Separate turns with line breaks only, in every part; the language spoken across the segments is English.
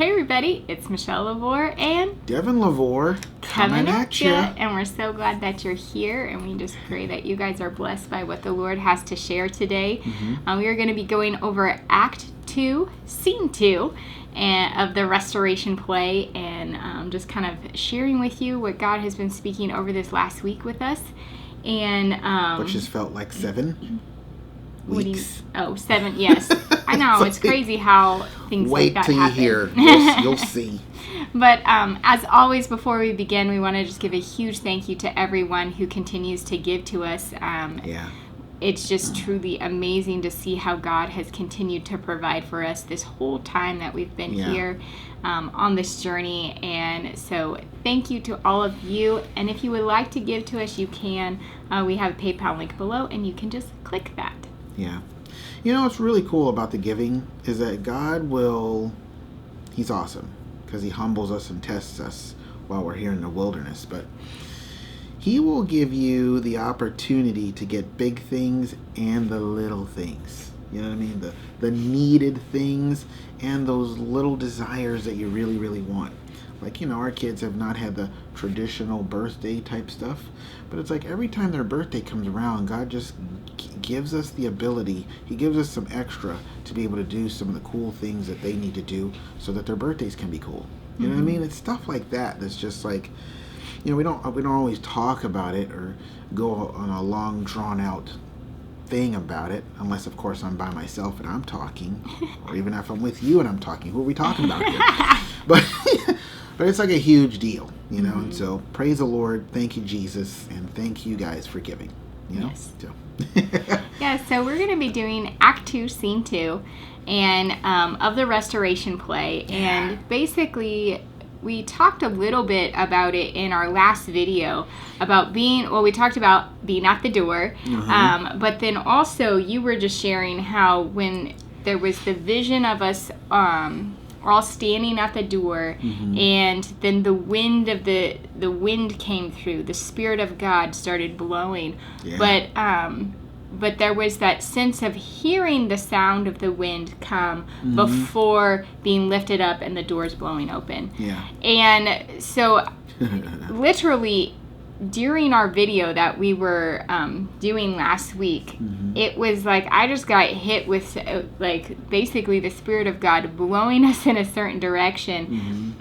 Hey everybody, it's Michelle LaVore and
Devin LaVore coming at you.
And we're so glad that you're here, and we just pray that you guys are blessed by what the Lord has to share today. We are going to be going over Act 2, Scene 2 of the restoration play, and just kind of sharing with you what God has been speaking over this last week with us. And
which has felt like 7 weeks.
7, yes. I know, it's crazy how things like that happen.
Wait till you hear. You'll see.
But as always, before we begin, we want to just give a huge thank you to everyone who continues to give to us. It's just truly amazing to see how God has continued to provide for us this whole time that we've been here on this journey. And so thank you to all of you. And if you would like to give to us, you can. We have a PayPal link below, and you can just click that.
Yeah. You know what's really cool about the giving is that God He's awesome because He humbles us and tests us while we're here in the wilderness. But He will give you the opportunity to get big things and the little things. You know what I mean? The needed things and those little desires that you really, really want. Like, you know, our kids have not had the traditional birthday type stuff, but it's like every time their birthday comes around, God just gives us the ability, He gives us some extra to be able to do some of the cool things that they need to do so that their birthdays can be cool. You know what I mean? It's stuff like that that's just like, you know, we don't always talk about it or go on a long drawn out thing about it, unless of course I'm by myself and I'm talking, or even if I'm with you and I'm talking. Who are we talking about here? But it's like a huge deal, you know. And so praise the Lord, thank you Jesus, and thank you guys for giving. You know?
Yes. So. So we're going to be doing Act 2, Scene 2, and of the restoration play. And basically, we talked a little bit about it in our last video about we talked about being at the door, but then also you were just sharing how when there was the vision of us all standing at the door, and then the wind came through, the Spirit of God started blowing, but there was that sense of hearing the sound of the wind come before being lifted up and the doors blowing open. And so literally during our video that we were doing last week, it was like I just got hit with like basically the Spirit of God blowing us in a certain direction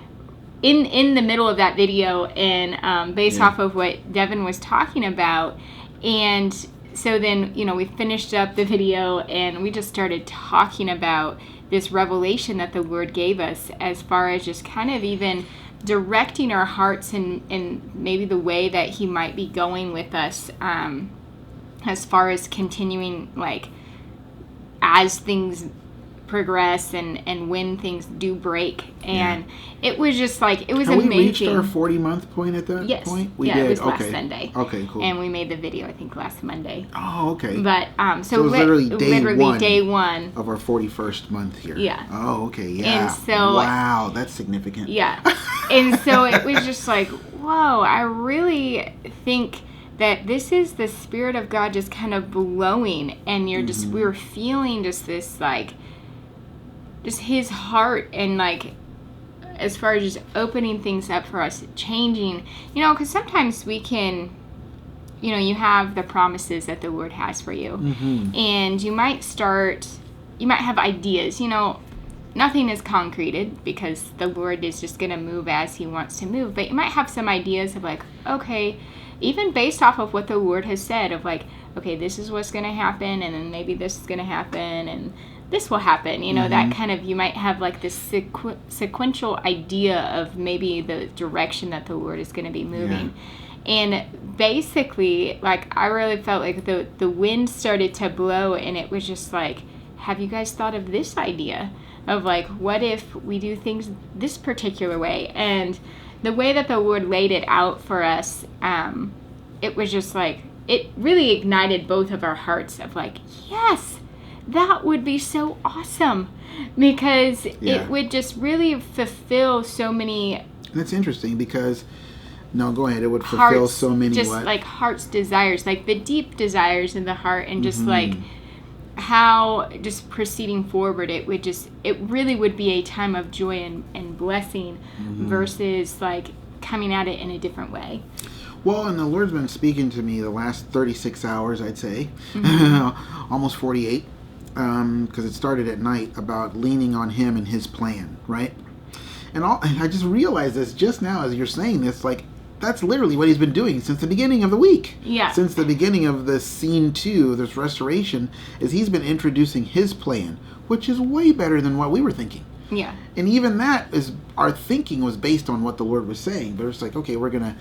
in the middle of that video, and based off of what Devin was talking about. And so then, you know, we finished up the video and we just started talking about this revelation that the Lord gave us as far as just kind of even directing our hearts in maybe the way that He might be going with us as far as continuing, like, as things progress and when things do break. And it was just like, it was amazing.
We reached our 40-month point at that point? We did.
It was last Sunday.
Okay, cool.
And we made the video, I think, last Monday.
Oh, okay.
But,
so it was literally
day one
of our 41st month here.
Yeah.
Oh, okay, yeah.
And so,
wow, that's significant.
Yeah. And so it was just like, whoa, I really think that this is the Spirit of God just kind of blowing, and you're just, we were feeling just this, like, just His heart, and like as far as just opening things up for us, changing, you know, because sometimes we can, you know, you have the promises that the Lord has for you, and you might have ideas, you know, nothing is concreted because the Lord is just going to move as He wants to move, but you might have some ideas of like, okay, even based off of what the Lord has said of like, okay, this is what's going to happen, and then maybe this is going to happen, and this will happen, you know, that kind of, you might have like this sequential idea of maybe the direction that the Lord is going to be moving. And basically, like, I really felt like the wind started to blow, and it was just like, have you guys thought of this idea of like, what if we do things this particular way? And the way that the Lord laid it out for us, it was just like, it really ignited both of our hearts of like, yes, that would be so awesome, because it would just really fulfill so many.
That's interesting because, no, go ahead. It would fulfill so many
just like heart's desires, like the deep desires in the heart, and just like how just proceeding forward, it really would be a time of joy and blessing versus like coming at it in a different way.
Well, and the Lord's been speaking to me the last 36 hours, I'd say, almost 48, because it started at night, about leaning on Him and His plan, right? And I just realized this just now as you're saying this, like, that's literally what He's been doing since the beginning of the week.
Yeah.
Since the beginning of this scene 2, this restoration, is He's been introducing His plan, which is way better than what we were thinking.
Yeah.
And even that is, our thinking was based on what the Lord was saying. But it's like, okay, we're going to,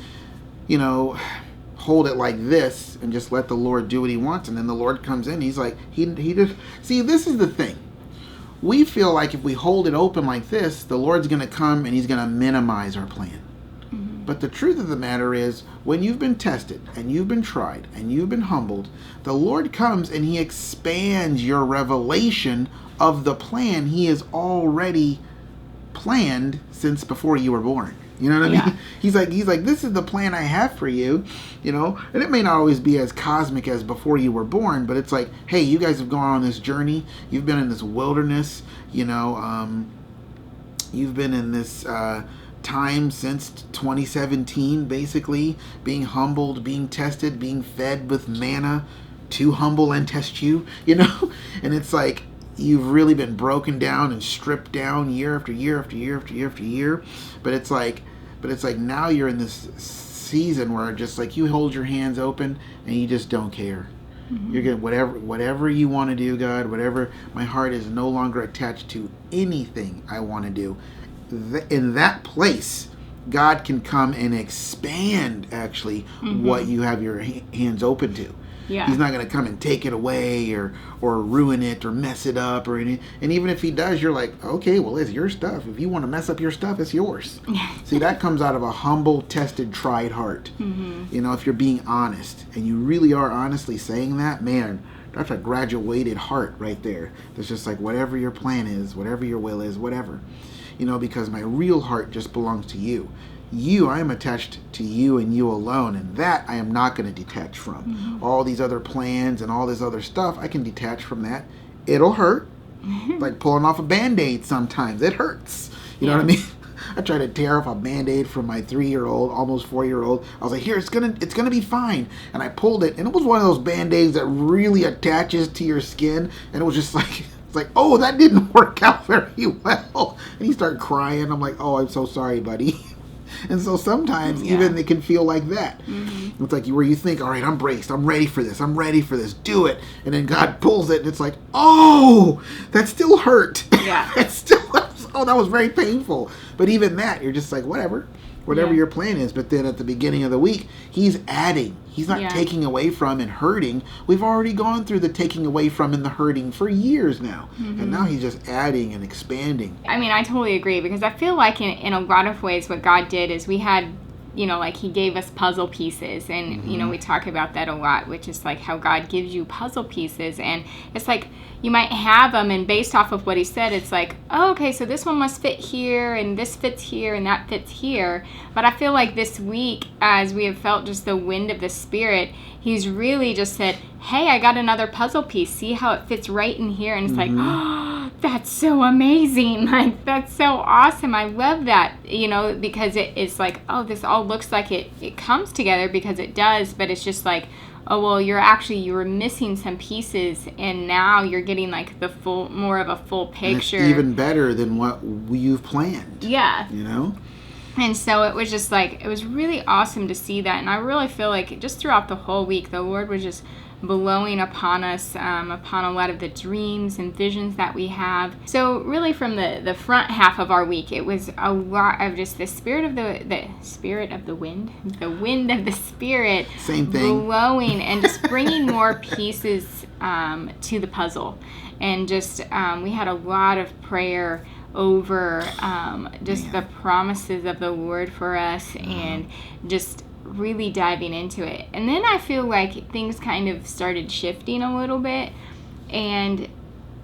hold it like this and just let the Lord do what He wants. And then the Lord comes in. He's like, He just, see, this is the thing. We feel like if we hold it open like this, the Lord's going to come and He's going to minimize our plan. But the truth of the matter is, when you've been tested and you've been tried and you've been humbled, the Lord comes and He expands your revelation of the plan He has already planned since before you were born. You know what I mean? He's like, this is the plan I have for you, and it may not always be as cosmic as before you were born, but it's like, hey, you guys have gone on this journey. You've been in this wilderness, you've been in this time since 2017, basically, being humbled, being tested, being fed with manna to humble and test you, and it's like, you've really been broken down and stripped down year after year after year after year after year. But it's like now you're in this season where just like you hold your hands open and you just don't care. You're getting whatever you want to do, God, whatever. My heart is no longer attached to anything I want to do. In that place, God can come and expand actually what you have your hands open to.
Yeah.
He's not going to come and take it away or ruin it or mess it up or anything. And even if He does, you're like, okay, well, it's your stuff. If you want to mess up your stuff, it's yours. See, that comes out of a humble, tested, tried heart. If you're being honest and you really are honestly saying that, man, that's a graduated heart right there. That's just like, whatever your plan is, whatever your will is, whatever. Because my real heart just belongs to you. I am attached to you and you alone, and that I am not going to detach from. All these other plans and all this other stuff, I can detach from that. It'll hurt. Like pulling off a Band-Aid sometimes. It hurts. You know what I mean? I tried to tear off a Band-Aid from my 3-year-old, almost 4-year-old. I was like, here, it's gonna be fine. And I pulled it, and it was one of those Band-Aids that really attaches to your skin, and it was just like, it's like, oh, that didn't work out very well. And he started crying. I'm like, oh, I'm so sorry, buddy. And so sometimes even it can feel like that. It's like where you think, all right, I'm braced. I'm ready for this. Do it. And then God pulls it and it's like, oh, that still hurt.
Yeah.
That was very painful. But even that, you're just like, whatever your plan is. But then at the beginning of the week, He's adding. He's not taking away from and hurting. We've already gone through the taking away from and the hurting for years now. And now He's just adding and expanding.
I mean, I totally agree, because I feel like in a lot of ways what God did is we had, like He gave us puzzle pieces. And, we talk about that a lot, which is like how God gives you puzzle pieces. And it's like you might have them, and based off of what He said, it's like, oh, okay, so this one must fit here, and this fits here, and that fits here. But I feel like this week, as we have felt just the wind of the Spirit, He's really just said, hey, I got another puzzle piece. See how it fits right in here? And it's like, oh, that's so amazing. Like, that's so awesome. I love that, because it's like, oh, this all looks like it comes together, because it does, but it's just like, oh, well, you were missing some pieces, and now you're getting like more of a full picture.
And it's even better than what you've planned.
Yeah.
And
so it was just like, it was really awesome to see that. And I really feel like just throughout the whole week, the Lord was just blowing upon us, upon a lot of the dreams and visions that we have. So really from the front half of our week, it was a lot of just the spirit of the wind of the Spirit.
Same thing.
Blowing and just bringing more pieces to the puzzle. And just, we had a lot of prayer over the promises of the Lord for us, and just really diving into it. And then I feel like things kind of started shifting a little bit, and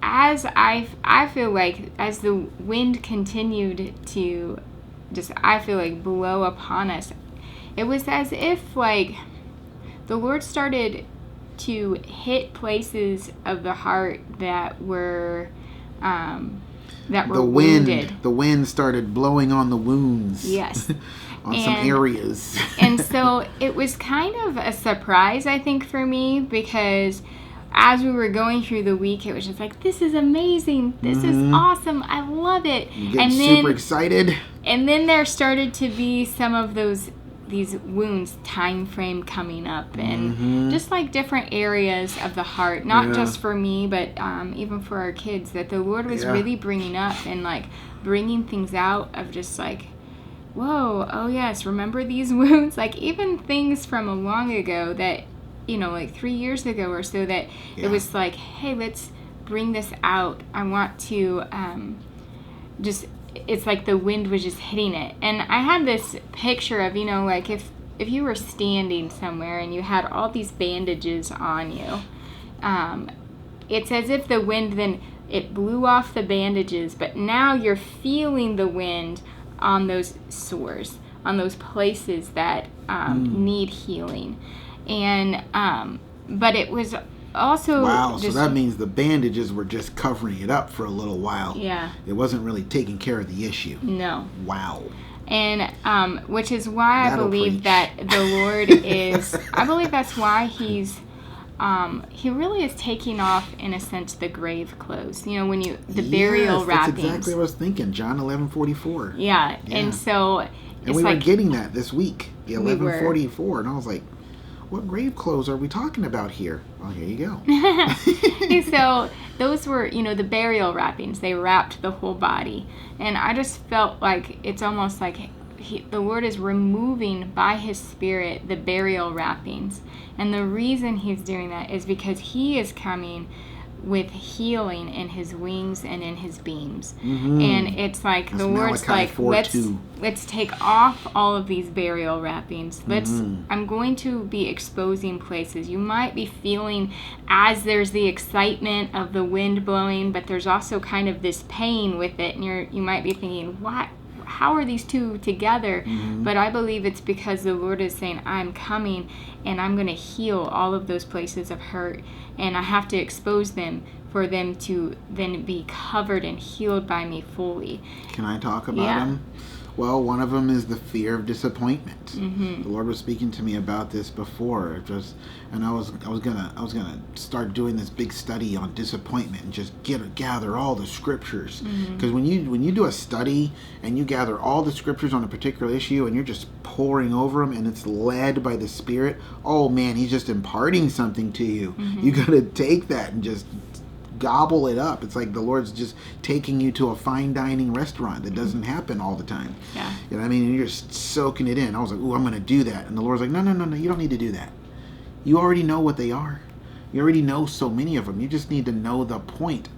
as I feel like as the wind continued to just, I feel like, blow upon us, it was as if like the Lord started to hit places of the heart that were wounded.
The wind started blowing on the wounds.
Yes.
On some areas.
And so it was kind of a surprise, I think, for me, because as we were going through the week, it was just like, this is amazing. This is awesome. I love it.
You get super excited.
And then there started to be some of these wounds time frame coming up, and just like different areas of the heart, not just for me, but even for our kids, that the Lord was really bringing up and like bringing things out of just like, whoa, oh yes, remember these wounds? Like even things from a long ago that, like 3 years ago or so, that it was like, hey, let's bring this out. I want to it's like the wind was just hitting it. And I had this picture of, like if you were standing somewhere and you had all these bandages on you, it's as if the wind then, it blew off the bandages, but now you're feeling the wind on those sores, on those places that need healing. And but it was also
so that means the bandages were just covering it up for a little while.
Yeah.
It wasn't really taking care of the issue.
No.
Wow.
And which is why I believe that the Lord is, I believe that's why he really is taking off, in a sense, the grave clothes. When the burial wrappings.
That's exactly what I was thinking. John 11:44.
Yeah. And so
and we were getting that this week, the 11:44, and I was like, what grave clothes are we talking about here? Oh, here you go.
So those were, the burial wrappings. They wrapped the whole body. And I just felt like it's almost like the Lord is removing by His Spirit the burial wrappings. And the reason He's doing that is because He is coming with healing in His wings and in His beams. And it's like that's the Lord's like, let's take off all of these burial wrappings. I'm going to be exposing places. You might be feeling, as there's the excitement of the wind blowing, but there's also kind of this pain with it, and you might be thinking, what? How are these two together? But I believe it's because the Lord is saying, I'm coming and I'm going to heal all of those places of hurt, and I have to expose them for them to then be covered and healed by me fully.
Can I talk about them? Well, one of them is the fear of disappointment. The Lord was speaking to me about this before, and I was gonna start doing this big study on disappointment and just gather all the scriptures. Because when you do a study and you gather all the scriptures on a particular issue and you're just poring over them and it's led by the Spirit, oh man, He's just imparting something to you. You gotta take that and just gobble it up. It's like the Lord's just taking you to a fine dining restaurant. That doesn't happen all the time.
Yeah.
You know what I mean? And you're just soaking it in. I was like, ooh, I'm going to do that. And the Lord's like, no, you don't need to do that. You already know what they are. You already know so many of them. You just need to know the point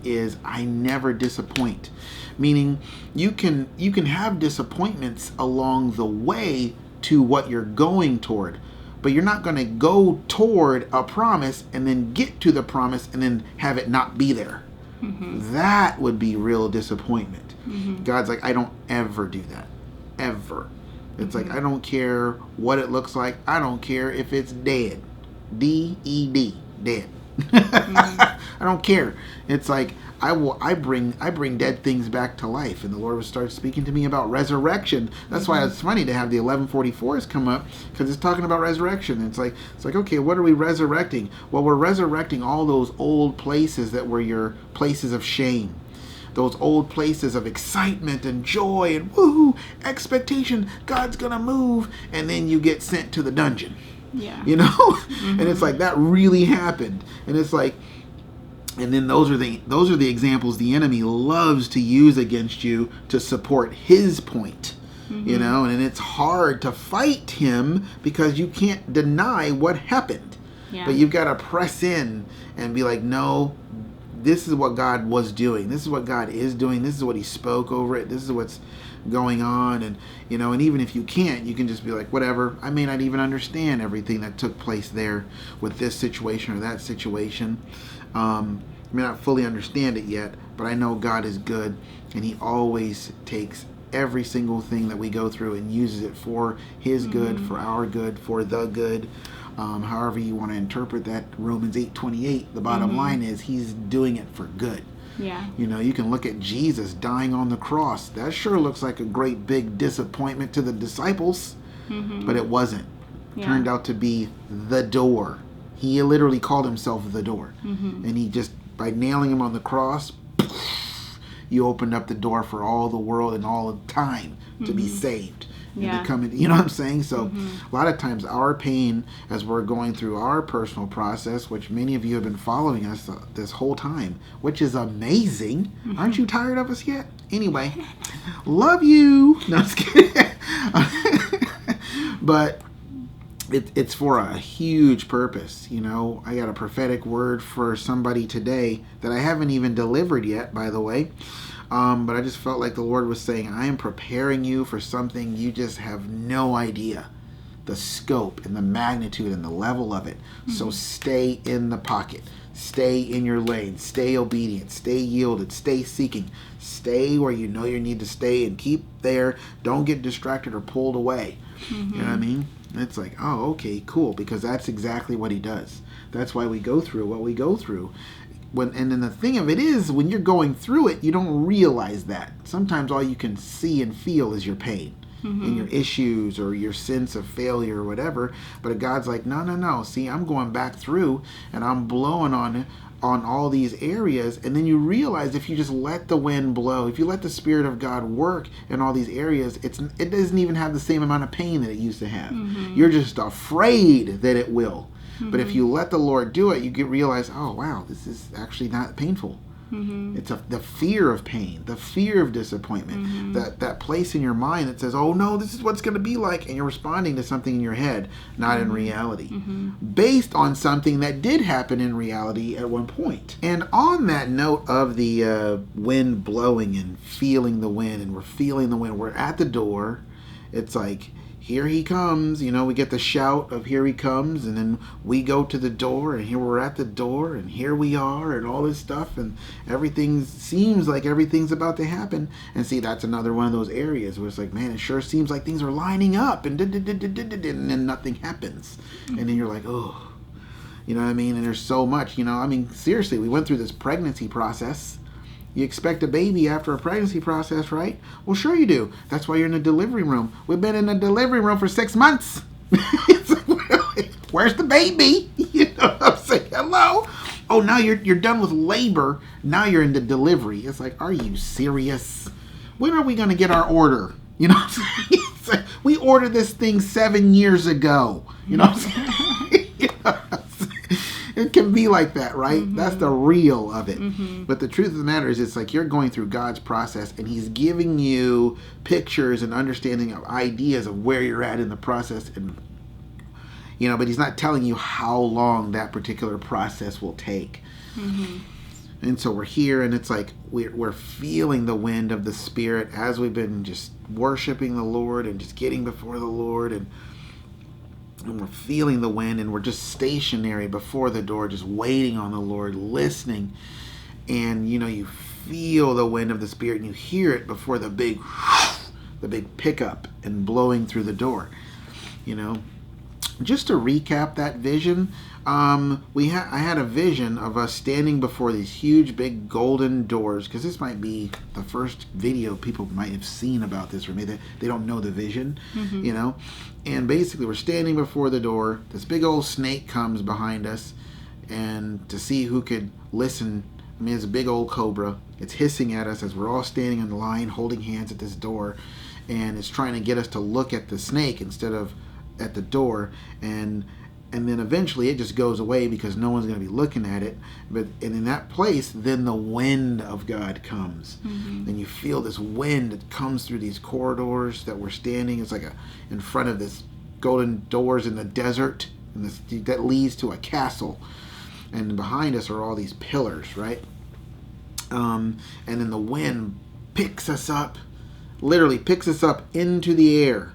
is I never disappoint. Meaning you can have disappointments along the way to what you're going toward. But you're not going to go toward a promise and then get to the promise and then have it not be there. That would be real disappointment. God's like, I don't ever do that. Ever. It's like, I don't care what it looks like. I don't care if it's dead. D-E-D. Dead. I don't care. It's like, I bring dead things back to life. And the Lord will start speaking to me about resurrection. That's why it's funny to have the 11:44s come up, because it's talking about resurrection. It's like okay, what are we resurrecting? Well, we're resurrecting all those old places that were your places of shame. Those old places of excitement and joy and woohoo, expectation, God's gonna move, and then you get sent to the dungeon.
Yeah.
And it's like that really happened. And it's like, and then those are the examples the enemy loves to use against you to support his point. And it's hard to fight him because you can't deny what happened.
Yeah.
But you've got to press in and be like, no, this is what God was doing. This is what God is doing. This is what He spoke over it. This is what's going on. And and even if you can't, you can just be like, whatever, I may not even understand everything that took place there with this situation or that situation. I may not fully understand it yet, but I know God is good, and He always takes every single thing that we go through and uses it for his good, for our good, for the good. However you want to interpret that, Romans 8:28, the bottom line is he's doing it for good.
Yeah.
You know, you can look at Jesus dying on the cross. That sure looks like a great big disappointment to the disciples, but it wasn't.
Yeah.
Turned out to be the door. He literally called himself the door. And he just, by nailing him on the cross, you opened up the door for all the world and all of time to be saved. And becoming, you know what I'm saying? So a lot of times our pain as we're going through our personal process, which many of you have been following us this whole time, which is amazing. Aren't you tired of us yet? Anyway, love you. No, I'm just kidding. But it's for a huge purpose. You know, I got a prophetic word for somebody today that I haven't even delivered yet, by the way. But I just felt like the Lord was saying, I am preparing you for something you just have no idea. The scope and the magnitude and the level of it. So stay in the pocket. Stay in your lane. Stay obedient. Stay yielded. Stay seeking. Stay where you know you need to stay and keep there. Don't get distracted or pulled away. You know what I mean? It's like, oh, okay, cool. Because that's exactly what he does. That's why we go through what we go through. And then the thing of it is, when you're going through it, you don't realize that. Sometimes all you can see and feel is your pain and your issues or your sense of failure or whatever. But God's like, no. See, I'm going back through and I'm blowing on all these areas. And then you realize if you just let the wind blow, if you let the Spirit of God work in all these areas, it doesn't even have the same amount of pain that it used to have. You're just afraid that it will. But if you let the Lord do it, you realize, oh, wow, this is actually not painful. It's the fear of pain, the fear of disappointment, that place in your mind that says, oh, no, this is what's going to be like. And you're responding to something in your head, not in reality, based on something that did happen in reality at one point. And on that note of the wind blowing and feeling the wind, and we're feeling the wind, we're at the door. It's like, here he comes, you know, we get the shout of here he comes, and then we go to the door, and here we're at the door, and here we are, and all this stuff, and everything seems like everything's about to happen. And see, that's another one of those areas where it's like, man, it sure seems like things are lining up, and then nothing happens. And then you're like, oh, you know what I mean? And there's so much, you know, I mean, seriously, we went through this pregnancy process. You expect a baby after a pregnancy process, right? Well, sure you do. That's why you're in the delivery room. We've been in the delivery room for 6 months. It's like, where's the baby? You know what I'm saying? Hello? Oh, now you're done with labor. Now you're in the delivery. It's like, are you serious? When are we going to get our order? You know what I'm saying? It's like, we ordered this thing 7 years ago. You know what I'm saying? You know what I'm saying? It can be like that, right? That's the real of it. But the truth of the matter is, it's like you're going through God's process, and he's giving you pictures and understanding of ideas of where you're at in the process. And, you know, but he's not telling you how long that particular process will take. And so we're here, and it's like we're feeling the wind of the Spirit as we've been just worshiping the Lord and just getting before the Lord, and we're feeling the wind, and we're just stationary before the door, just waiting on the Lord, listening. And, you know, you feel the wind of the Spirit, and you hear it before the big pickup and blowing through the door. You know, just to recap that vision, I had a vision of us standing before these huge big golden doors, because this might be the first video people might have seen about this, or maybe they don't know the vision, you know. And basically we're standing before the door, this big old snake comes behind us, and to see who could listen, I mean, it's a big old cobra. It's hissing at us as we're all standing in line holding hands at this door, and it's trying to get us to look at the snake instead of at the door. And then eventually it just goes away because no one's going to be looking at it. And in that place, then the wind of God comes. And you feel this wind that comes through these corridors that we're standing. It's like in front of this golden doors in the desert, and that leads to a castle. And behind us are all these pillars, right? And then the wind picks us up, literally picks us up into the air,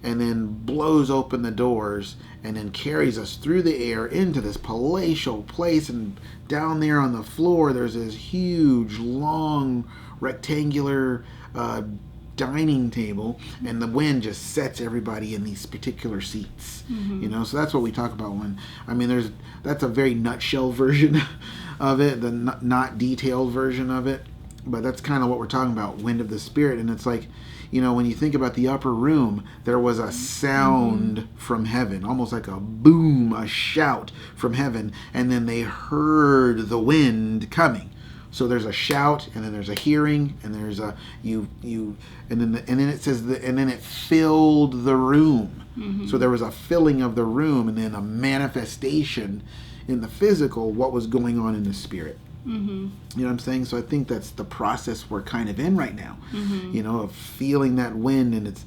and then blows open the doors, and then carries us through the air into this palatial place. And down there on the floor, there's this huge, long, rectangular dining table, and the wind just sets everybody in these particular seats. So that's what we talk about that's a very nutshell version of it, the not detailed version of it, but that's kind of what we're talking about, wind of the Spirit. And it's like, when you think about the upper room, there was a sound from heaven, almost like a boom, a shout from heaven, and then they heard the wind coming. So there's a shout, and then there's a hearing, and there's a and then it says and then it filled the room. So there was a filling of the room, and then a manifestation in the physical, what was going on in the spirit. You know what I'm saying? So I think that's the process we're kind of in right now, of feeling that wind, and it's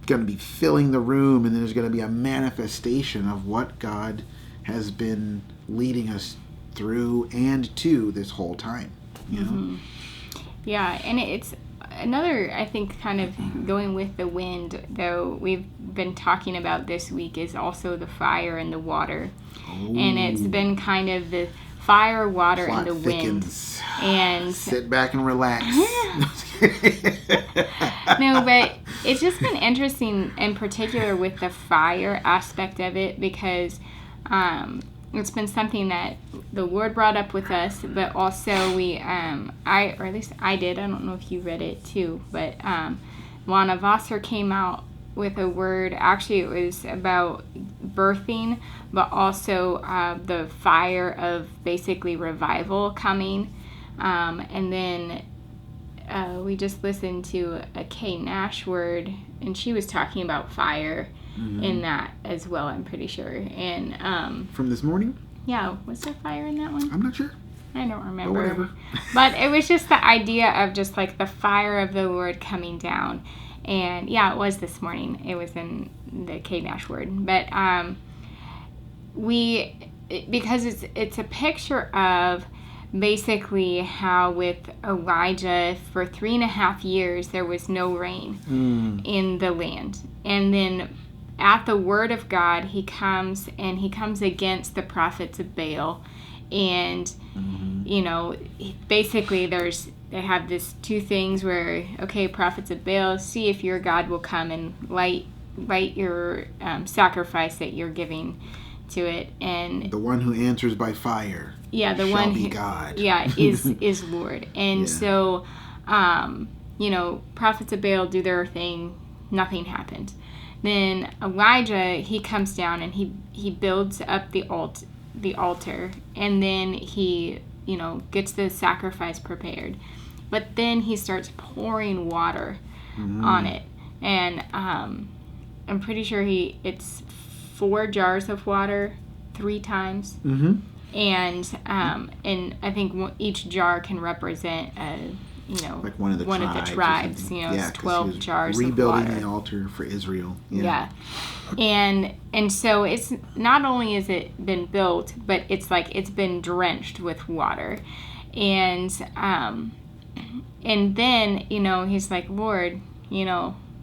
going to be filling the room, and then there's going to be a manifestation of what God has been leading us through and to this whole time.
Yeah, and it's another, I think, kind of going with the wind, though we've been talking about this week, is also the fire and the water. And it's been kind of the fire, water, and the wind. And
sit back and relax.
No, but it's just been interesting, in particular with the fire aspect of it, because it's been something that the Lord brought up with us, but also we, or at least I did. I don't know if you read it too, but Lana Vosser came out with a word. Actually, it was about birthing, but also the fire of basically revival coming. And then we just listened to a Kay Nash word, and she was talking about fire in that as well, I'm pretty sure. And
from this morning?
Yeah, was there fire in that one?
I'm not sure.
I don't remember.
But whatever.
But it was just the idea of just like the fire of the Lord coming down. And yeah, it was this morning. It was in the Kay Nash word. But because it's a picture of basically how with Elijah for 3.5 years there was no rain in the land. And then at the word of God, he comes against the prophets of Baal. And, basically they have this two things where, okay, prophets of Baal, see if your God will come and light your sacrifice that you're giving to it. And
the one who answers by fire,
the
shall
one
be
who,
God.
is Lord. And so, prophets of Baal do their thing, nothing happened. Then Elijah, he comes down and he builds up the altar, and then he, gets the sacrifice prepared. But then he starts pouring water on it. And I'm pretty sure it's 4 jars of water 3 times. And I think each jar can represent
like one of the tribes.
It's 12 jars
rebuilding
of water.
the altar for Israel.
And so it's not only has it been built, but it's like it's been drenched with water. And then he's like, Lord,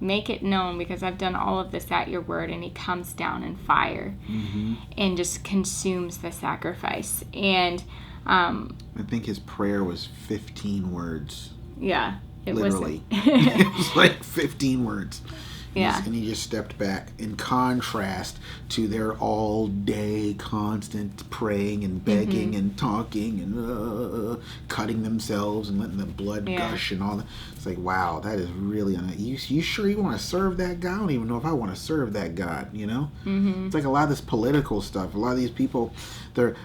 make it known, because I've done all of this at your word. And he comes down in fire and just consumes the sacrifice. And I
think his prayer was 15 words.
Yeah, it
literally. It was like 15 words.
Yeah.
And he just stepped back in contrast to their all day constant praying and begging and talking and cutting themselves and letting the blood gush and all that. It's like, wow, that is really you sure you want to serve that God? I don't even know if I want to serve that God, It's like a lot of this political stuff. A lot of these people, they're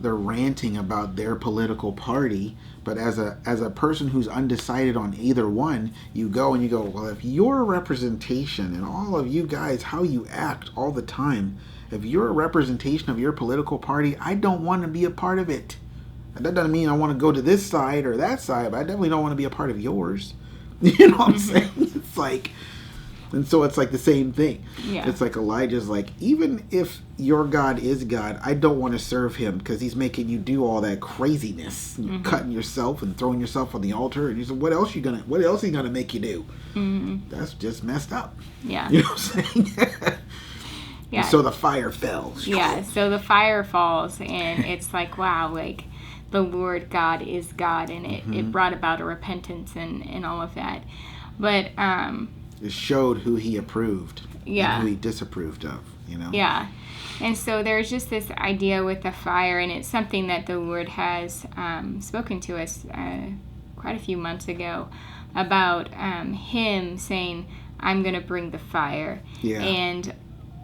ranting about their political party, but as a person who's undecided on either one, you go, well, if you're a representation, and all of you guys, how you act all the time, if you're a representation of your political party, I don't want to be a part of it. And that doesn't mean I want to go to this side or that side, but I definitely don't want to be a part of yours. You know what I'm saying? It's like, and so it's like the same thing.
Yeah.
It's like Elijah's like, even if your God is God, I don't want to serve him because he's making you do all that craziness, cutting yourself and throwing yourself on the altar. And you said, what else is he gonna make you do? That's just messed up.
Yeah.
You know what I'm saying?
Yeah.
And so the fire fell.
Yeah. So the fire falls, and it's like, wow, like the Lord God is God, and it brought about a repentance and all of that. But
it showed who he approved
yeah,
and who he disapproved of,
Yeah. And so there's just this idea with the fire, and it's something that the Lord has spoken to us quite a few months ago about him saying, I'm going to bring the fire.
Yeah.
And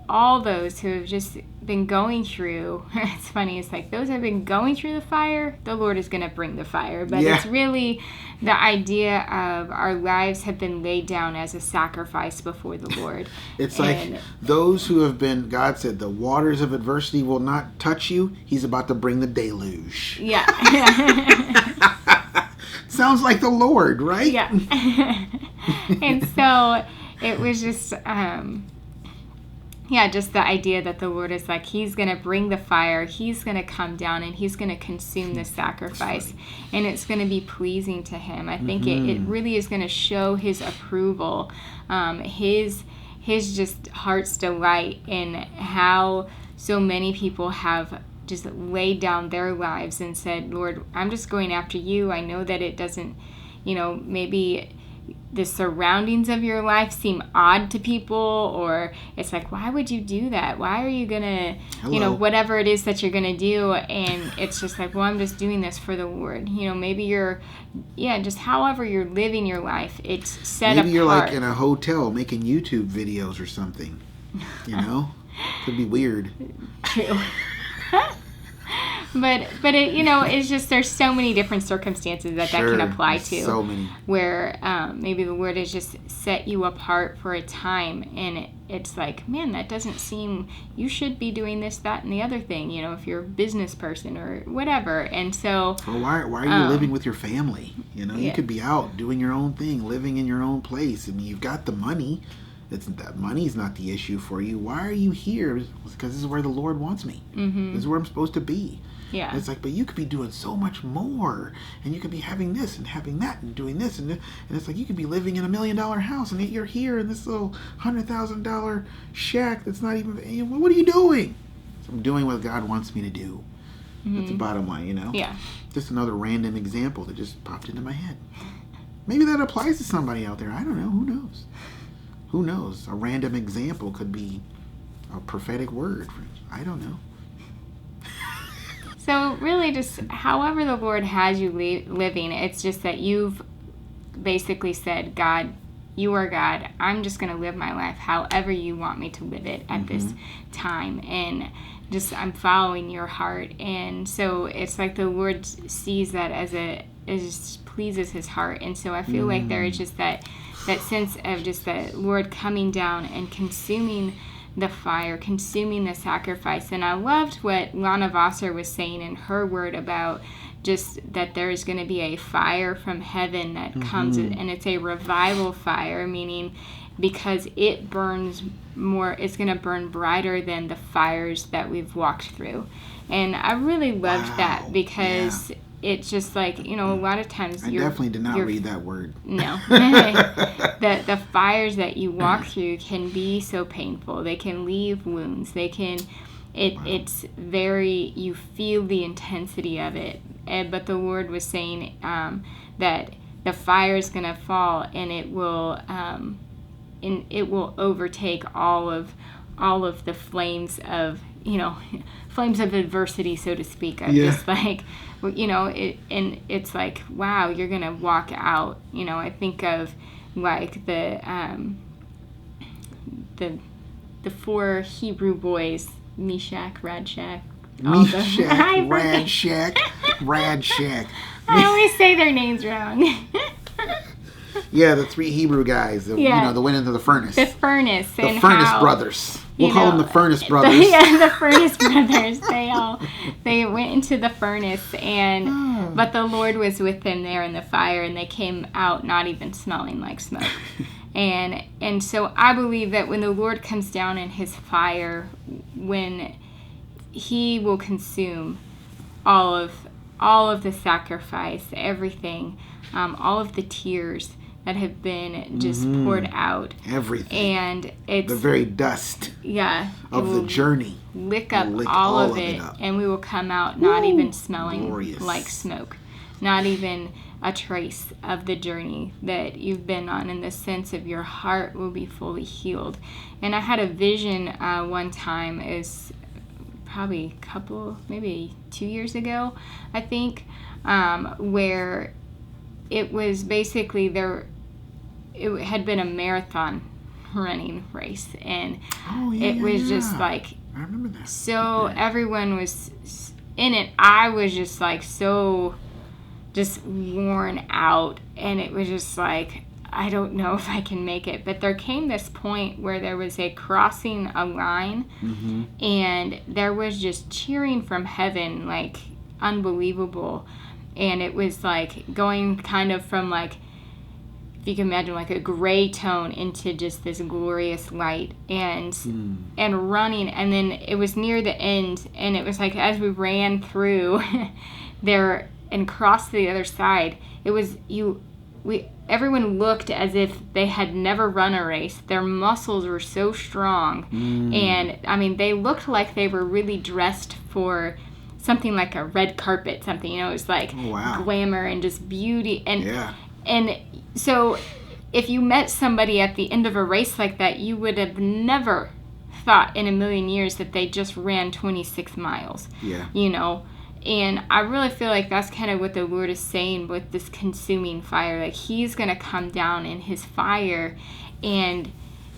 all those who have just been going through, it's funny, it's like those who have been going through the fire, the Lord is going to bring the fire. But it's really the idea of our lives have been laid down as a sacrifice before the Lord.
It's like those who have been, God said, the waters of adversity will not touch you. He's about to bring the deluge.
Yeah.
Sounds like the Lord, right?
Yeah. And so it was just... just the idea that the Lord is like, he's going to bring the fire, he's going to come down, and he's going to consume the sacrifice, and it's going to be pleasing to him. I think it really is going to show his approval, his just heart's delight in how so many people have just laid down their lives and said, Lord, I'm just going after you. I know that it doesn't, maybe the surroundings of your life seem odd to people, or it's like, why would you do that? Why are you gonna, whatever it is that you're gonna do? And it's just like, well, I'm just doing this for the Lord. Maybe you're, just however you're living your life, it's set apart.
Maybe you're like in a hotel making YouTube videos or something. Could be weird.
True. But it, it's just, there's so many different circumstances that can apply to.
So many.
Where maybe the Lord has just set you apart for a time, and it's like, man, that doesn't seem, you should be doing this, that, and the other thing, if you're a business person or whatever. And so...
Well, why are you living with your family? You could be out doing your own thing, living in your own place. I mean, you've got the money. That money's not the issue for you. Why are you here? Because this is where the Lord wants me.
Mm-hmm.
This is where I'm supposed to be.
Yeah.
And it's like, but you could be doing so much more, and you could be having this and having that and doing this, and it's like you could be living in $1 million house, and yet you're here in this little $100,000 shack that's not even. What are you doing? So I'm doing what God wants me to do. Mm-hmm. That's the bottom line,
Yeah.
Just another random example that just popped into my head. Maybe that applies to somebody out there. I don't know. Who knows? Who knows? A random example could be a prophetic word. I don't know.
So really just however the Lord has you living, it's just that you've basically said, God, you are God. I'm just going to live my life however you want me to live it at this time. And just I'm following your heart. And so it's like the Lord sees that it just pleases his heart. And so I feel like there is just that sense of just the Lord coming down and consuming the fire, consuming the sacrifice. And I loved what Lana Vosser was saying in her word about just that there is going to be a fire from heaven that comes, and it's a revival fire, meaning because it burns more, it's going to burn brighter than the fires that we've walked through. And I really loved that because it's just like, a lot of times
I definitely did not read that word.
No. The fires that you walk through can be so painful. They can leave wounds. They can, it's very, you feel the intensity of it. But the Lord was saying that the fire is going to fall, and it will overtake all of the flames of, flames of adversity, so to speak. Of just like, and it's like, wow, you're going to walk out. I think of like the 4 Hebrew boys, Meshach, Radshach.
Radshach.
I always say their names wrong.
Yeah, the 3 Hebrew guys that went into the furnace.
The furnace.
The Furnace Brothers. We'll call them the Furnace Brothers.
The Furnace Brothers. They went into the furnace, but the Lord was with them there in the fire, and they came out not even smelling like smoke. And so I believe that when the Lord comes down in his fire, when he will consume all of the sacrifice, everything, all of the tears that have been just poured out.
Everything.
And it's
the very dust of the journey.
Lick up all of it, and we will come out not even smelling like smoke. Not even a trace of the journey that you've been on, in the sense of your heart will be fully healed. And I had a vision one time, is probably maybe 2 years ago, I think, where it was basically it had been a marathon running race, and it was just like,
I remember that.
So everyone was in it. I was just like so just worn out, and it was just like, I don't know if I can make it. But there came this point where there was a crossing a line, and there was just cheering from heaven, like unbelievable. And it was like going kind of from like, if you can imagine, like a gray tone into just this glorious light, and running. And then it was near the end, and it was like as we ran through there and crossed to the other side, it was everyone looked as if they had never run a race. Their muscles were so strong, and I mean, they looked like they were really dressed for something like a red carpet, something, it was like glamour and just beauty, and so if you met somebody at the end of a race like that, you would have never thought in a million years that they just ran 26 miles. And I really feel like that's kind of what the Lord is saying with this consuming fire. Like, he's going to come down in his fire, and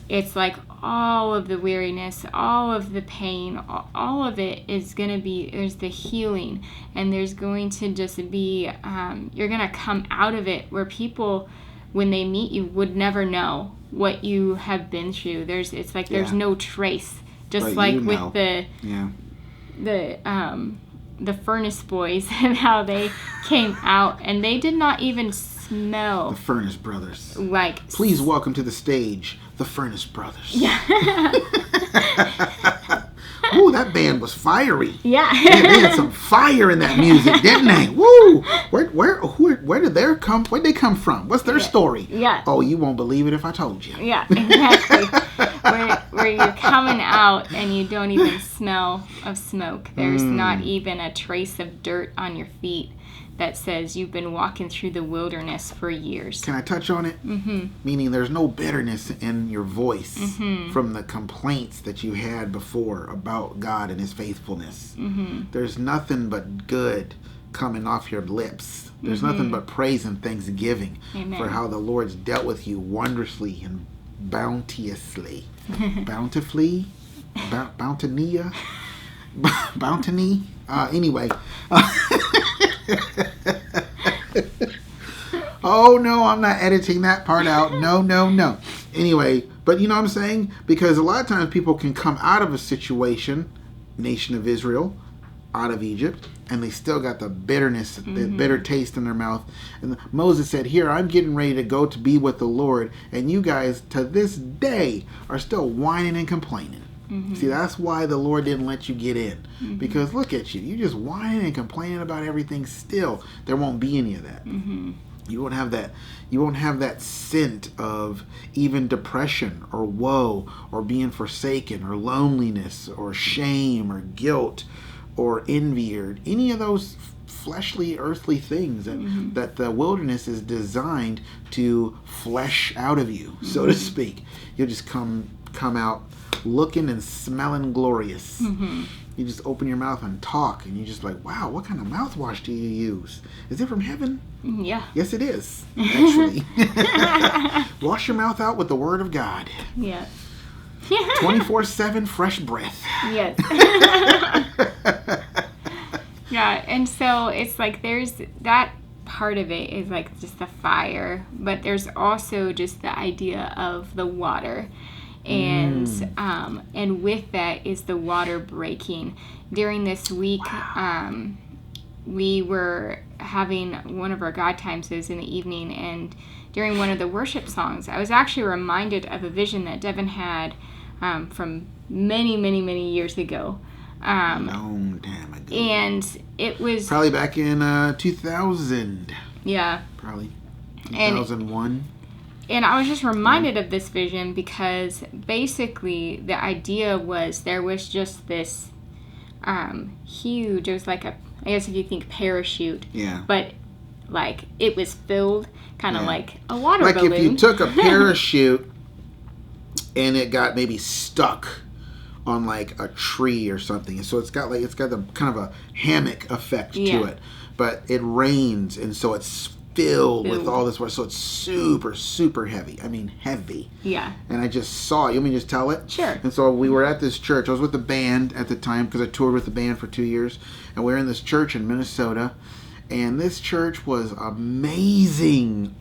it's like all of the weariness, all of the pain, all of it is going to be, there's the healing, and there's going to just be, you're going to come out of it where people, when they meet you, would never know what you have been through. It's like there's no trace. Just but like with the Furnace Boys and how they came out, and they did not even smell.
The Furnace Brothers.
Like,
please welcome to the stage the Furnace Brothers.
Yeah.
Ooh, that band was fiery.
Yeah.
They had some fire in that music, didn't they? Woo! Where did they come? Where'd they come from? What's their story?
Yeah.
Oh, you won't believe it if I told you.
Yeah, exactly. where you're coming out and you don't even smell of smoke. There's not even a trace of dirt on your feet that says you've been walking through the wilderness for years.
Can I touch on it? Mm-hmm. Meaning there's no bitterness in your voice from the complaints that you had before about God and his faithfulness. Mm-hmm. There's nothing but good coming off your lips. There's nothing but praise and thanksgiving for how the Lord's dealt with you wondrously and bounteously. Bountifully? Bountinia? Bounty? Anyway. Oh no, I'm not editing that part out. No. Anyway, but you know what I'm saying? Because a lot of times people can come out of a situation, nation of Israel, out of Egypt, and they still got the bitterness, the bitter taste in their mouth. And Moses said, here, I'm getting ready to go to be with the Lord, and you guys to this day are still whining and complaining. See, that's why the Lord didn't let you get in. Because look at you. You're just whining and complaining about everything still. There won't be any of that. You won't have that. You won't have that scent of even depression or woe or being forsaken or loneliness or shame or guilt or envy or any of those fleshly, earthly things that the wilderness is designed to flesh out of you, so to speak. You'll just come out looking and smelling glorious. You just open your mouth and talk, and you're just like, wow, what kind of mouthwash do you use? Is it from heaven?
Yeah.
Yes, it is, actually. Wash your mouth out with the word of God.
Yeah.
24/7 fresh breath.
Yes. Yeah, and so it's like there's that part of it is like just the fire, but there's also just the idea of the water. And with that is the water breaking. During this week, we were having one of our God times in the evening, and during one of the worship songs, I was actually reminded of a vision that Devin had from many, many, many years ago.
Long time ago.
And it was
probably back in 2000.
Yeah.
Probably 2001.
And I was just reminded of this vision because basically the idea was there was just this huge, it was like I guess if you think parachute.
Yeah.
But like it was filled, kind of
Yeah.
like a water
like
balloon.
if you took a parachute and it got maybe stuck on like a tree or something, and so it's got the kind of a hammock effect to it, but it rains, and so it's filled with all this water, so it's super, super heavy. I mean, heavy.
Yeah.
And I just saw it. You want me to just tell it?
Sure.
And so we were at this church. I was with the band at the time because I toured with the band for 2 years, and we were in this church in Minnesota, and this church was amazing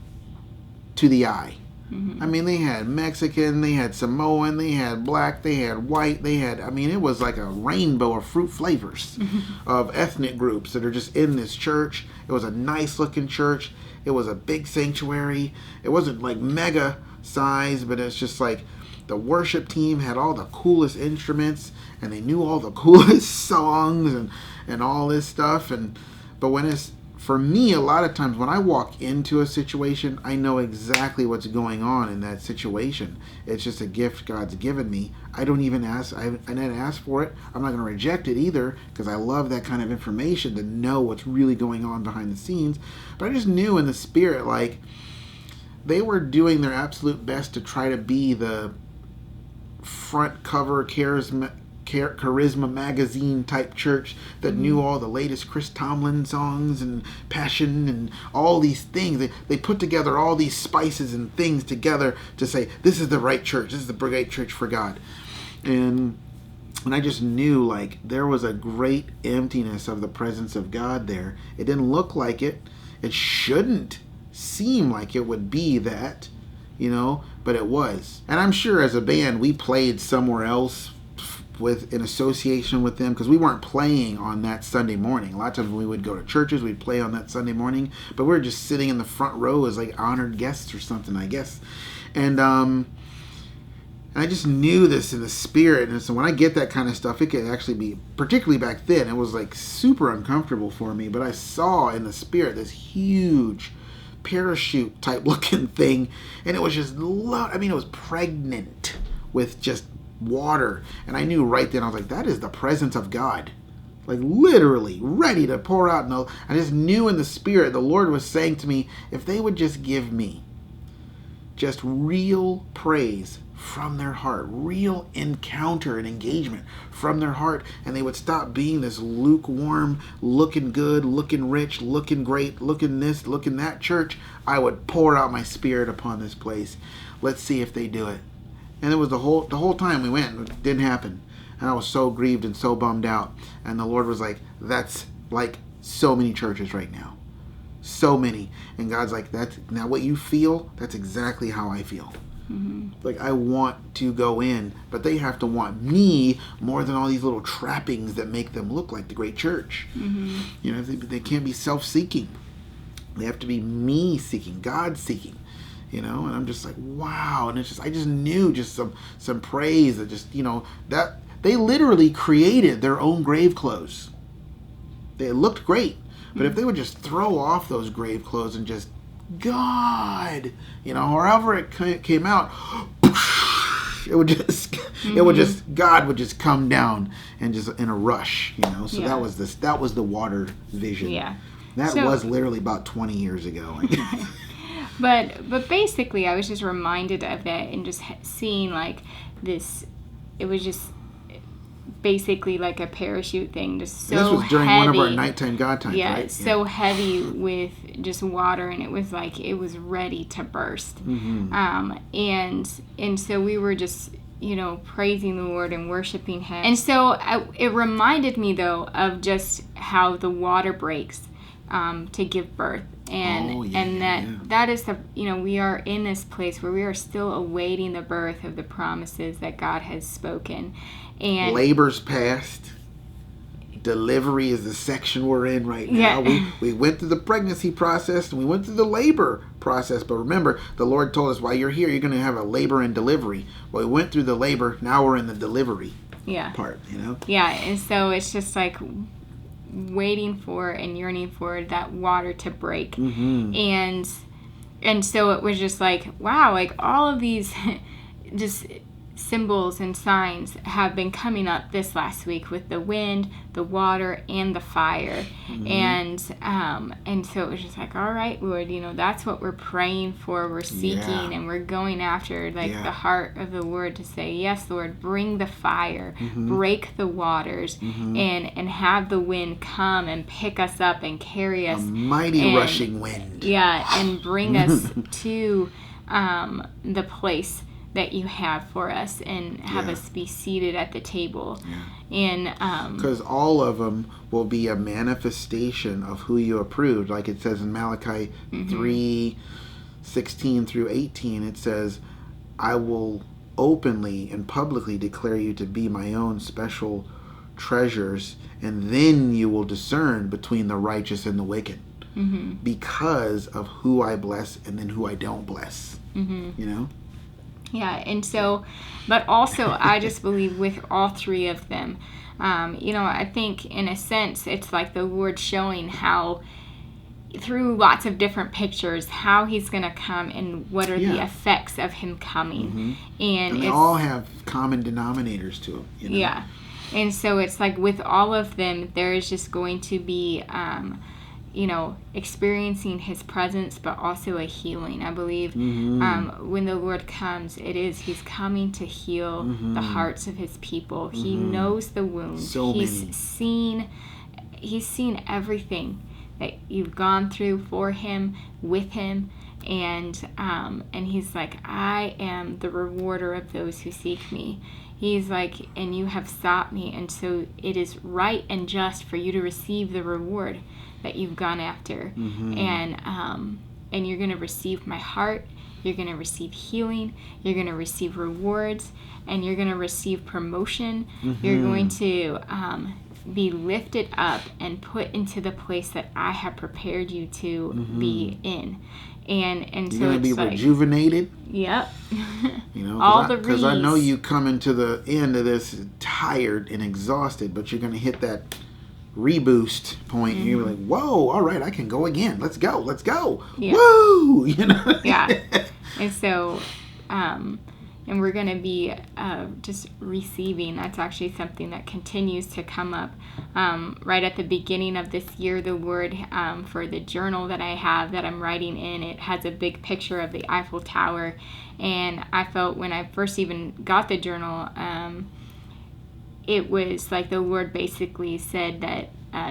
to the eye. I mean, they had Mexican, they had Samoan, they had black, they had white, it was like a rainbow of fruit flavors of ethnic groups that are just in this church. It was a nice looking church. It was a big sanctuary. It wasn't like mega size, but it's just like the worship team had all the coolest instruments, and they knew all the coolest songs and all this stuff. But when it's, for me, a lot of times when I walk into a situation, I know exactly what's going on in that situation. It's just a gift God's given me. I don't even ask. I didn't ask for it. I'm not going to reject it either, because I love that kind of information to know what's really going on behind the scenes. But I just knew in the spirit, like, they were doing their absolute best to try to be the front cover Charisma magazine type church that knew all the latest Chris Tomlin songs and Passion and all these things. They put together all these spices and things together to say, this is the right church, this is the great church for God. And I just knew, like, there was a great emptiness of the presence of God there. It didn't look like it. It shouldn't seem like it would be that, but it was. And I'm sure as a band we played somewhere else in association with them, because we weren't playing on that Sunday morning. A lot of times when we would go to churches, we'd play on that Sunday morning, but we were just sitting in the front row as like honored guests or something, I guess. And I just knew this in the spirit. And so when I get that kind of stuff, it could actually be, particularly back then, it was like super uncomfortable for me. But I saw in the spirit this huge parachute type looking thing, and it was just, it was pregnant with just water. And I knew right then, I was like, that is the presence of God, like literally ready to pour out. And I just knew in the spirit the Lord was saying to me, if they would just give me just real praise from their heart, real encounter and engagement from their heart, and they would stop being this lukewarm, looking good, looking rich, looking great, looking this, looking that church, I would pour out my spirit upon this place. Let's see if they do it. And it was the whole time we went, it didn't happen. And I was so grieved and so bummed out. And the Lord was like, that's like so many churches right now. So many. And God's like, that's now what you feel, that's exactly how I feel. Like, I want to go in, but they have to want me more than all these little trappings that make them look like the great church. They can't be self-seeking. They have to be me-seeking, God-seeking. And I'm just like, wow. And it's just, I just knew just some praise that just, that they literally created their own grave clothes. They looked great, but if they would just throw off those grave clothes and just, God, however it came out, it would just, God would just come down and just in a rush, So that was the water vision.
Yeah.
That was literally about 20 years ago.
But basically, I was just reminded of that and just seeing like this. It was just basically like a parachute thing, just so heavy. This was during one of our nighttime God times, right?
Yeah,
so heavy with just water, and it was like it was ready to burst. And so we were just praising the Lord and worshiping Him. And so it reminded me though of just how the water breaks to give birth. And that is the, we are in this place where we are still awaiting the birth of the promises that God has spoken. And
labor's past. Delivery is the section we're in right now. We went through the pregnancy process and we went through the labor process. But remember, the Lord told us while you're here, you're going to have a labor and delivery. Well, we went through the labor. Now we're in the delivery part,
Yeah, and so it's just like waiting for and yearning for that water to break. And so it was just like, wow, like all of these just symbols and signs have been coming up this last week with the wind, the water, and the fire. And so it was just like, all right, Lord, that's what we're praying for. We're seeking and we're going after the heart of the Lord to say, yes, Lord, bring the fire, break the waters, and have the wind come and pick us up and carry us.
A mighty rushing wind.
Yeah, and bring us to the place that you have for us, and have us be seated at the table. And
because all of them will be a manifestation of who you approved, like it says in Malachi 3:16 through 18. It says, I will openly and publicly declare you to be my own special treasures, and then you will discern between the righteous and the wicked, because of who I bless and then who I don't bless.
Yeah, and so, but also I just believe with all three of them, I think in a sense it's like the Lord showing how, through lots of different pictures, how he's going to come and what are the effects of him coming. And
they all have common denominators to them.
Yeah, and so it's like with all of them, there is just going to be experiencing his presence, but also a healing. I believe when the Lord comes, he's coming to heal the hearts of his people. He knows the wounds. He's seen everything that you've gone through for him, with him, and he's like, I am the rewarder of those who seek me. He's like, and you have sought me, and so it is right and just for you to receive the reward that you've gone after. And you're going to receive my heart, you're going to receive healing, you're going to receive rewards, and you're going to receive promotion. You're going to be lifted up and put into the place that I have prepared you to be in. And so
you're going to be rejuvenated.
Yep.
All the because I know you coming to the end of this tired and exhausted, but you're going to hit that reboost point, and you're like, whoa, all right, I can go again. Let's go. Yeah. Woo!
Yeah. And so and we're going to be just receiving. That's actually something that continues to come up. Right at the beginning of this year, the Lord, for the journal that I have that I'm writing in, it has a big picture of the Eiffel Tower. And I felt when I first even got the journal, it was like the Lord basically said that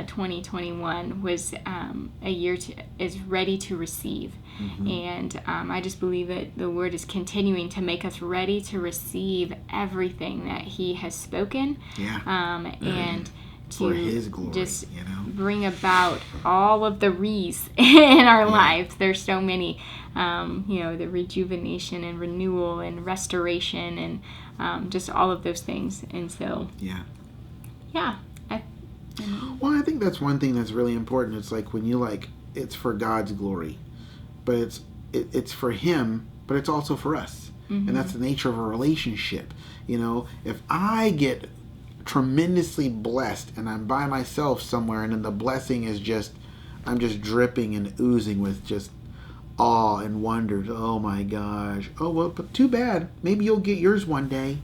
2021 was a year is ready to receive. And I just believe that the Lord is continuing to make us ready to receive everything that he has spoken. And
for his glory,
just bring about all of the re's in our lives. There's so many, the rejuvenation and renewal and restoration and just all of those things. And so,
well, I think that's one thing that's really important. It's like when you it's for God's glory, but it's for him, but it's also for us. And that's the nature of a relationship. If I get tremendously blessed and I'm by myself somewhere, and then the blessing is I'm just dripping and oozing with just awe and wonder. Oh my gosh. Oh well, but too bad. Maybe you'll get yours one day.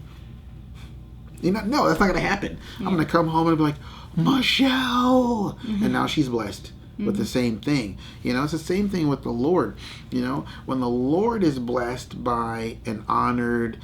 No, that's not going to happen. I'm going to come home and be like, Michelle, and now she's blessed with the same thing. It's the same thing with the Lord. When the Lord is blessed by and honored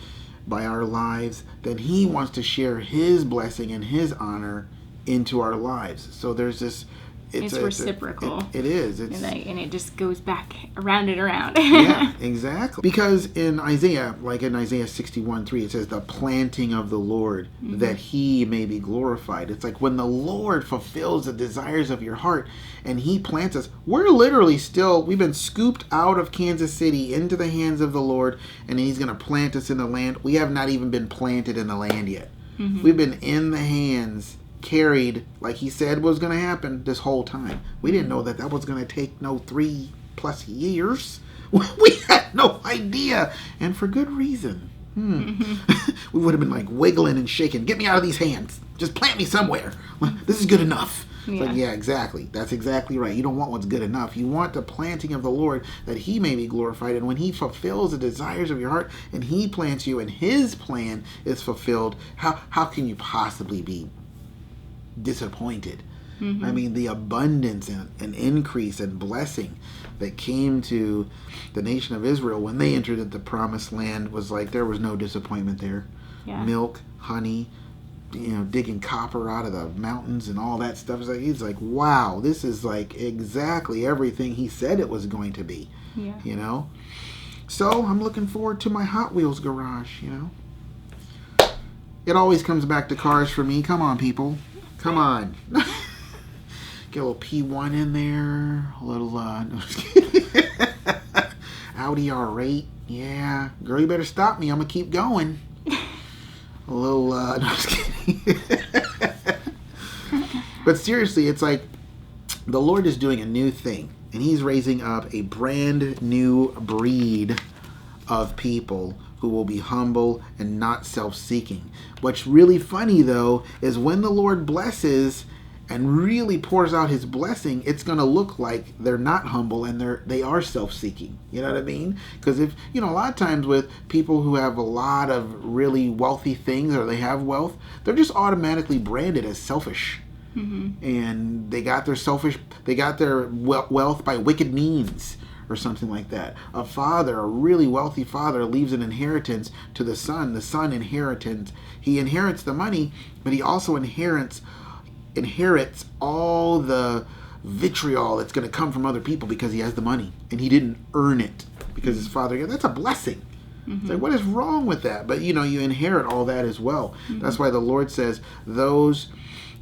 by our lives, then he wants to share his blessing and his honor into our lives. So there's this,
it's reciprocal.
It is.
And it just goes back around and around.
Yeah, exactly. Because in Isaiah, like in Isaiah 61:3, it says the planting of the Lord, that he may be glorified. It's like when the Lord fulfills the desires of your heart and he plants us, we're literally we've been scooped out of Kansas City into the hands of the Lord, and he's going to plant us in the land. We have not even been planted in the land yet. We've been in the hands, carried like he said was going to happen this whole time. We didn't know that was going to take 3+ years. We had no idea, and for good reason. We would have been wiggling and shaking. Get me out of these hands. Just plant me somewhere. This is good enough. It's like, yeah, exactly. That's exactly right. You don't want what's good enough. You want the planting of the Lord, that he may be glorified. And when he fulfills the desires of your heart and he plants you and his plan is fulfilled, how can you possibly be disappointed? Mm-hmm. I mean, the abundance and increase and blessing that came to the nation of Israel when they entered the promised land was like there was no disappointment there. Yeah. Milk, honey, digging copper out of the mountains and all that stuff. He's like, wow, this is like exactly everything he said it was going to be. Yeah. So I'm looking forward to my Hot Wheels garage. It always comes back to cars for me. Come on, people. Come on. Get a little P1 in there. A little, no, just kidding. Audi R8. Yeah. Girl, you better stop me. I'm going to keep going. A little, no, just kidding. But seriously, it's like the Lord is doing a new thing. And he's raising up a brand new breed of people who will be humble and not self-seeking. What's really funny, though, is when the Lord blesses and really pours out his blessing, it's going to look like they're not humble and they are self-seeking. You know what I mean? Because if, a lot of times with people who have a lot of really wealthy things or they have wealth, they're just automatically branded as selfish. Mm-hmm. And they got their wealth by wicked means or something like that. A really wealthy father leaves an inheritance to the son. The son he inherits the money, but he also inherits all the vitriol that's going to come from other people because he has the money and he didn't earn it because his father. That's a blessing. Mm-hmm. It's like, what is wrong with that? But you inherit all that as well. Mm-hmm. That's why the Lord says those.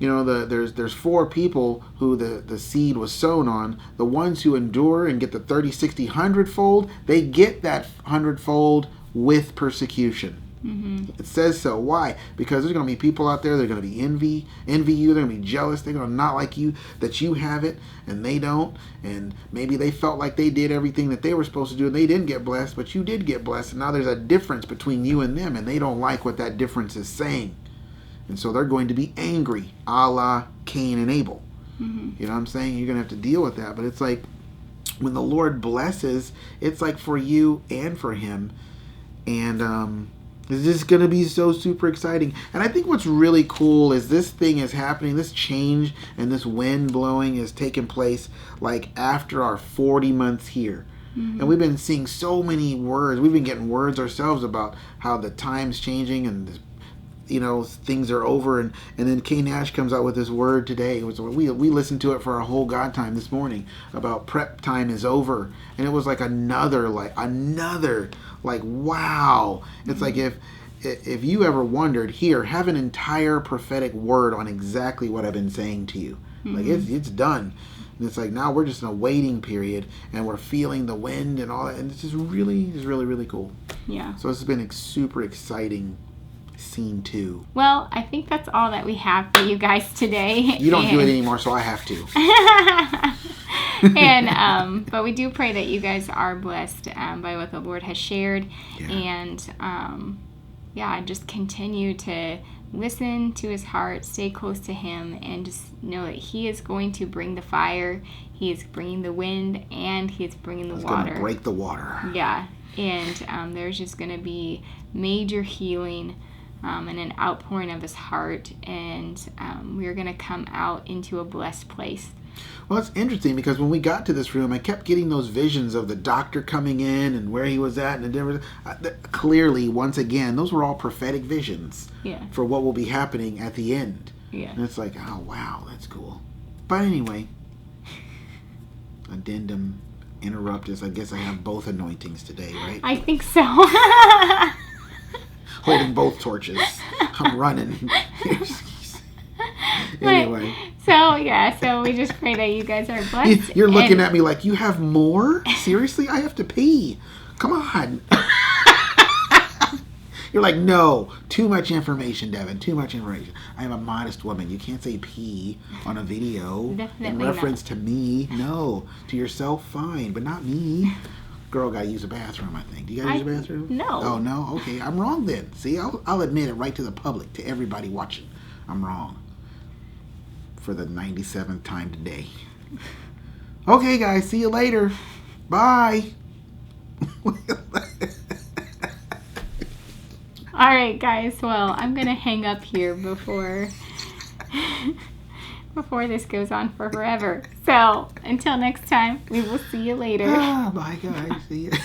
There's 4 people who the seed was sown on. The ones who endure and get the 30, 60, 100-fold, they get that 100-fold with persecution. Mm-hmm. It says so. Why? Because there's going to be people out there that are going to be envy you. They're going to be jealous. They're going to not like you, that you have it and they don't. And maybe they felt like they did everything that they were supposed to do and they didn't get blessed, but you did get blessed. And now there's a difference between you and them, and they don't like what that difference is saying. And so they're going to be angry, a la Cain and Abel. Mm-hmm. You know what I'm saying? You're going to have to deal with that. But it's like when the Lord blesses, it's like for you and for him. And it's just going to be so super exciting. And I think what's really cool is this thing is happening, this change and this wind blowing is taking place like after our 40 months here. Mm-hmm. And we've been seeing so many words. We've been getting words ourselves about how the time's changing and this, things are over, and then Kay Nash comes out with this word today. We listened to it for our whole God time this morning about prep time is over, and it was like another wow. It's like if you ever wondered, here, have an entire prophetic word on exactly what I've been saying to you. Mm-hmm. Like it's done. And it's like now we're just in a waiting period and we're feeling the wind and all that, and it's just really, really cool. Yeah. So it's been super exciting. Scene 2.
Well, I think that's all that we have for you guys today.
You don't do it anymore, so I have
to. And but we do pray that you guys are blessed by what the Lord has shared. Yeah. And just continue to listen to his heart, stay close to him, and just know that he is going to bring the fire, he is bringing the wind, and he is bringing the water. He's going to
break the water.
Yeah. And there's just going to be major healing and an outpouring of his heart, and we're going to come out into a blessed place.
Well, it's interesting because when we got to this room, I kept getting those visions of the doctor coming in and where he was at, and the different. Clearly, once again, those were all prophetic visions for what will be happening at the end. Yeah, and it's like, oh wow, that's cool. But anyway, addendum interruptus. I guess I have both anointings today, right?
I think so.
Holding both torches. I'm running. Anyway.
So we just pray that you guys are blessed.
You're looking at me like, you have more? Seriously? I have to pee. Come on. You're like, no. Too much information, Devin. Too much information. I am a modest woman. You can't say pee on a video.
Definitely
in reference to me. No. To yourself, fine. But not me. Girl got to use a bathroom, I think. Do you guys use a bathroom?
No.
Oh, no? Okay. I'm wrong then. See, I'll admit it right to the public, to everybody watching. I'm wrong. for the 97th time today. Okay, guys, see you later. Bye.
All right, guys. Well, I'm going to hang up here before this goes on for forever. So, until next time, we will see you later.
Bye, guys. See ya.